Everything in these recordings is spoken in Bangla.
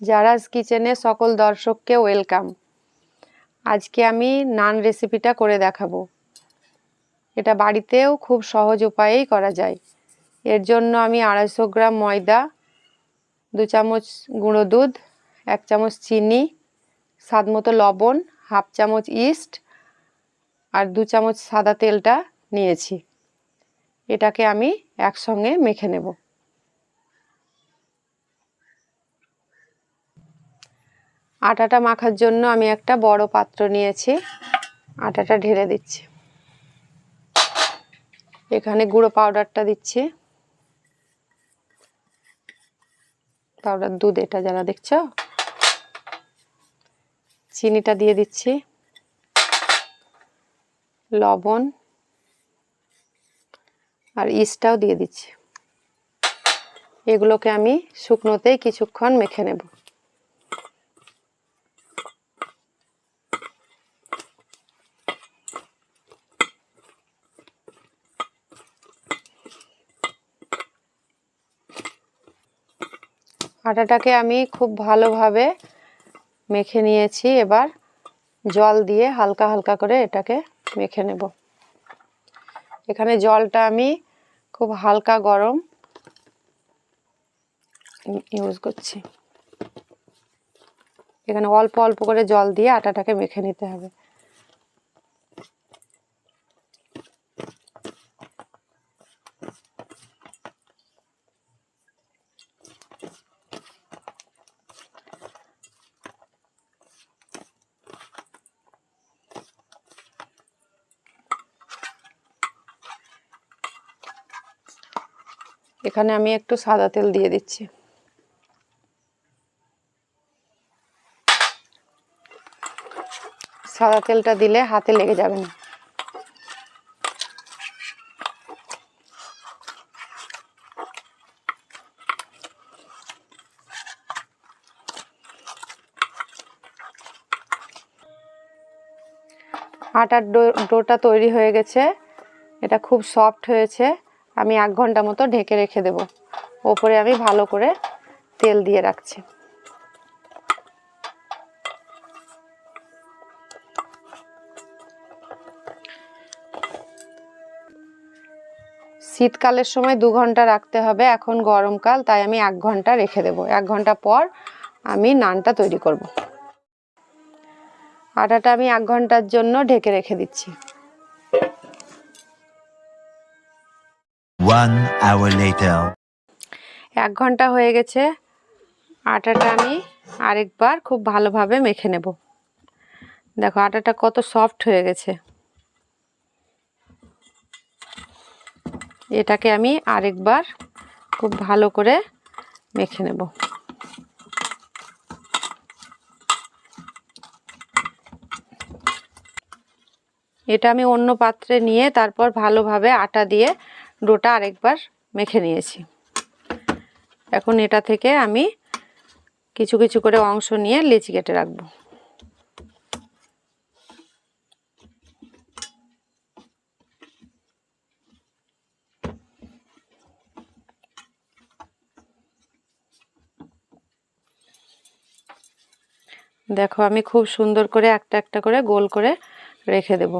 জারাস কিচেনে সকল দর্শককে ওয়েলকাম। আজকে আমি নান রেসিপিটা করে দেখাবো। এটা বাড়িতেও খুব সহজ উপায়েই করা যায়। এর জন্য আমি 250 গ্রাম ময়দা, 2 চামচ গুঁড়ো দুধ, 1 চামচ চিনি, স্বাদমতো লবণ, হাফ চামচ ইস্ট আর 2 চামচ সাদা তেলটা নিয়েছি। এটাকে আমি একসঙ্গে মেখে নেব। আটাটা মাখার জন্য আমি একটা বড় পাত্র নিয়েছি। আটাটা ঢেলে দিচ্ছি। এখানে গুঁড়ো পাউডারটা দিচ্ছি, পাউডার দুধ এটা যারা দেখছো। চিনিটা দিয়ে দিচ্ছি, লবণ আর ইস্টটাও দিয়ে দিচ্ছি। এগুলোকে আমি শুকনোতেই কিছুক্ষণ মেখে নেব। আটাটাকে আমি খুব ভালোভাবে মেখে নিয়েছি। এবার জল দিয়ে হালকা হালকা করে এটাকে মেখে নেব। এখানে জলটা আমি খুব হালকা গরম ইউজ করছি। এখানে অল্প অল্প করে জল দিয়ে আটাটাকে মেখে নিতে হবে। এখানে আমি একটু সাদা তেল দিয়ে দিচ্ছি। সাদা তেলটা দিলে হাতে লেগে যাবে না। আটার ডোটা তৈরি হয়ে গেছে। এটা খুব সফট হয়েছে। আমি 1 ঘন্টা মতো ঢেকে রেখে দেব। ওপরে আমি ভালো করে তেল দিয়ে রাখছি। শীতকালের সময় 2 ঘন্টা রাখতে হবে। এখন গরমকাল, তাই আমি 1 ঘন্টা রেখে দেব। 1 ঘন্টা পর আমি নানটা তৈরি করব। আটাটা আমি 1 ঘন্টার জন্য ঢেকে রেখে দিচ্ছি। 1 hour later. 1 ঘন্টা হয়ে গেছে। আটাটা আমি আরেকবার খুব ভালোভাবে মেখে নেব। দেখো আটাটা কত সফট হয়ে গেছে। এটাকে আমি আরেকবার খুব ভালো করে মেখে নেব। এটা আমি অন্য পাত্রে নিয়ে তারপর ভালোভাবে আটা দিয়ে ডোটা আরেকবার মেখে নিয়েছি। এখন এটা থেকে আমি কিছু কিছু করে অংশ নিয়ে লেচি কেটে রাখবো। দেখো আমি খুব সুন্দর করে একটা একটা করে গোল করে রেখে দেব।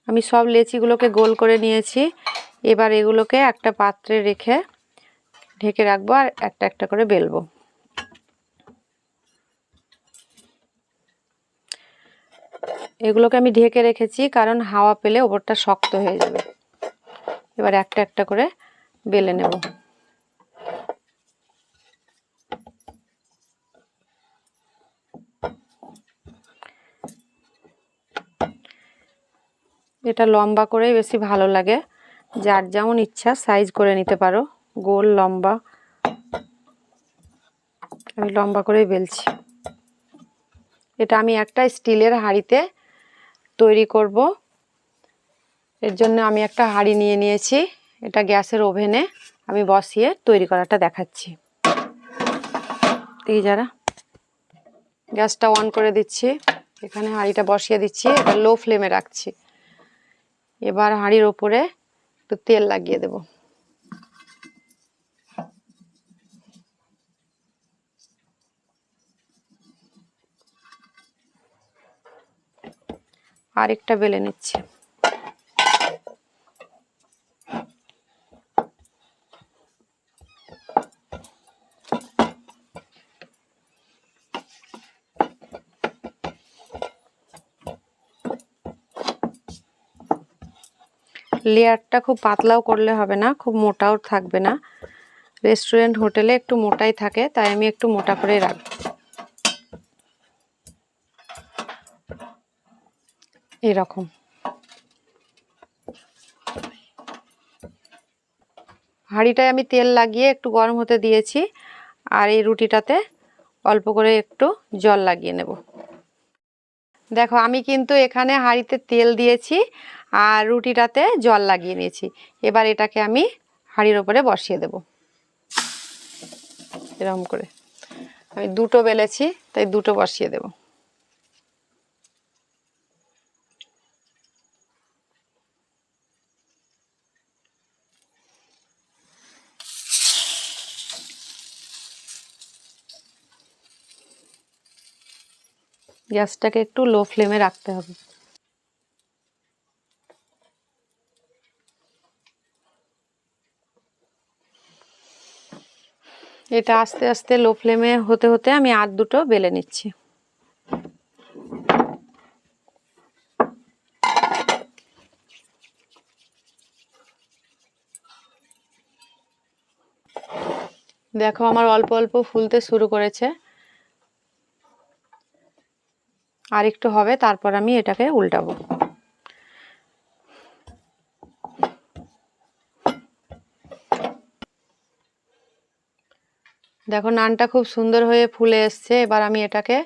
আমি সব লেচিগুলোকে গোল করে নিয়েছি। এবার এগুলোকে একটা পাত্রে রেখে ঢেকে রাখবো আর একটা একটা করে বেলবো। এগুলোকে আমি ঢেকে রেখেছি কারণ হাওয়া পেলে ওপরটা শক্ত হয়ে যাবে। এবার একটা একটা করে বেলে নেব। এটা লম্বা করেই বেশি ভালো লাগে। যার যেমন ইচ্ছা সাইজ করে নিতে পারো, গোল লম্বা। আমি লম্বা করেই বেলছি। এটা আমি একটা স্টিলের হাঁড়িতে তৈরি করব। এর জন্য আমি একটা হাঁড়ি নিয়ে নিয়েছি। এটা গ্যাসের ওভেনে আমি বসিয়ে তৈরি করাটা দেখাচ্ছি। এই যারা গ্যাসটা অন করে দিচ্ছি। এখানে হাঁড়িটা বসিয়ে দিচ্ছি, এটা লো ফ্লেমে রাখছি। এবার হাঁড়ির ওপরে একটু তেল লাগিয়ে দেব। আরেকটা বেলে নিচ্ছি। লেয়ারটা খুব পাতলাও করলে হবে না, খুব মোটাও থাকবে না। রেস্টুরেন্ট হোটেলে একটু মোটাই থাকে, তাই আমি একটু মোটা করে রাখব। এরকম হাঁড়িটায় আমি তেল লাগিয়ে একটু গরম হতে দিয়েছি, আর এই রুটিটাতে অল্প করে একটু জল লাগিয়ে নেব। দেখো আমি কিন্তু এখানে হাঁড়িতে তেল দিয়েছি আর রুটিটাতে জল লাগিয়ে নিয়েছি। এবার এটাকে আমি হাঁড়ির ওপরে বসিয়ে দেব। এরকম করে আমি দুটো বেলেছি, তাই দুটো বসিয়ে দেব। গ্যাসটাকে একটু লো ফ্লেমে রাখতে হবে। এটা আস্তে আস্তে লো ফ্লেমে হতে হতে আমি আর দুটো বেলে নিচ্ছি। দেখো আমার অল্প অল্প ফুলতে শুরু করেছে, আর একটু হবে, তারপর আমি এটাকে উল্টাবো। দেখো নানটা খুব সুন্দর হয়ে ফুলে এসছে। এবার আমি এটাকে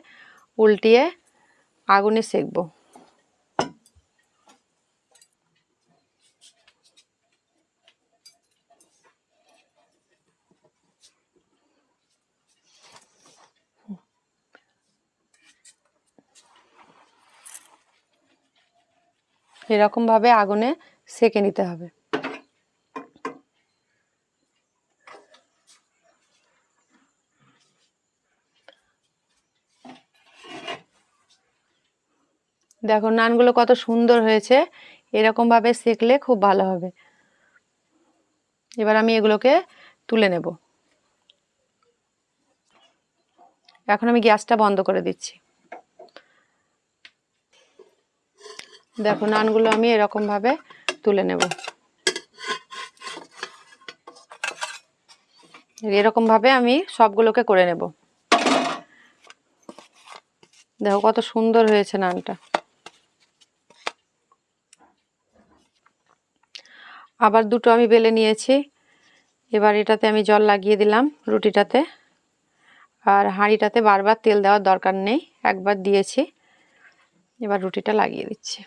উল্টিয়ে আগুনে সেকবো। এরকম ভাবে আগুনে সেকে নিতে হবে। দেখো নানগুলো কত সুন্দর হয়েছে, এরকম ভাবে সেকলে খুব ভালো হবে। এবার আমি এগুলোকে তুলে নেব। এখন আমি গ্যাসটা বন্ধ করে দিচ্ছি। দেখো নানগুলো আমি এরকম ভাবে তুলে নেব। এরকম ভাবে আমি সবগুলোকে করে নেব। দেখো কত সুন্দর হয়েছে নানটা। আবার দুটো আমি বেলে নিয়েছি। এবার এটাতে আমি জল লাগিয়ে দিলাম রুটিটাতে, আর হাঁড়িটাতে বারবার তেল দেওয়ার দরকার নেই, একবার দিয়েছি। এবার রুটিটা লাগিয়ে দিচ্ছি।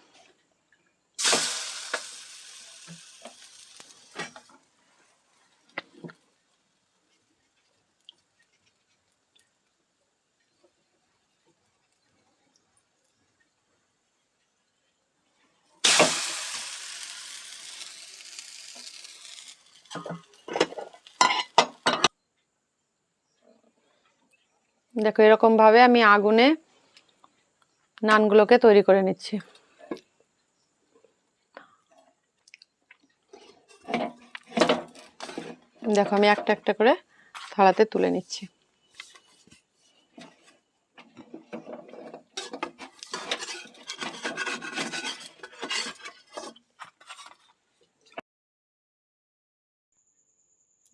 দেখো এরকম ভাবে আমি আগুনে নানগুলোকে তৈরি করে নিচ্ছি। দেখো আমি একটা একটা করে থালাতে তুলে নিচ্ছি।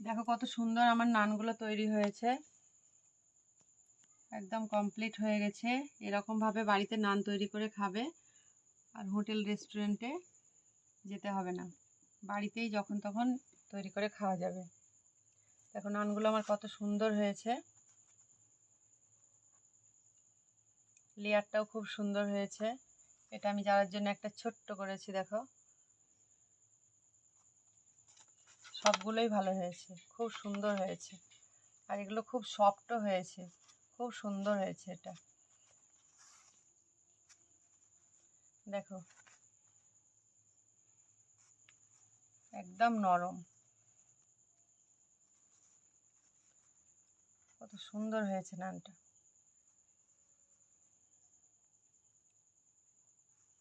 দেখো কত সুন্দর আমার নানগুলো তৈরি হয়েছে, একদম কমপ্লিট হয়ে গেছে। এরকম ভাবে বাড়িতে নান তৈরি করে খাবে, আর হোটেল রেস্টুরেন্টে যেতে হবে না, বাড়িতেই যখন তখন তৈরি করে খাওয়া যাবে। দেখো নানগুলো আমার কত সুন্দর হয়েছে, লেয়ারটাও খুব সুন্দর হয়েছে। এটা আমি যাওয়ার জন্য একটা ছোট্ট করেছি। দেখো সবগুলোই ভালো হয়েছে, খুব সুন্দর হয়েছে, আর এগুলো খুব সফটও হয়েছে, খুব সুন্দর হয়েছে এটা। দেখো একদম নরম, কত সুন্দর হয়েছে নানটা।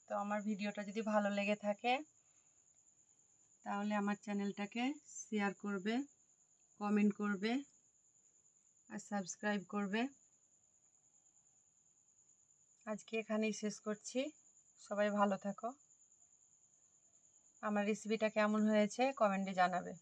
তো আমার ভিডিওটা যদি ভালো লেগে থাকে তাহলে আমার চ্যানেলটাকে শেয়ার করবে, কমেন্ট করবে আর সাবস্ক্রাইব করবে। আজকে এখানেই শেষ করছি, সবাই ভালো থাকো। আমার রেসিপিটা কেমন হয়েছে কমেন্টে জানাবে।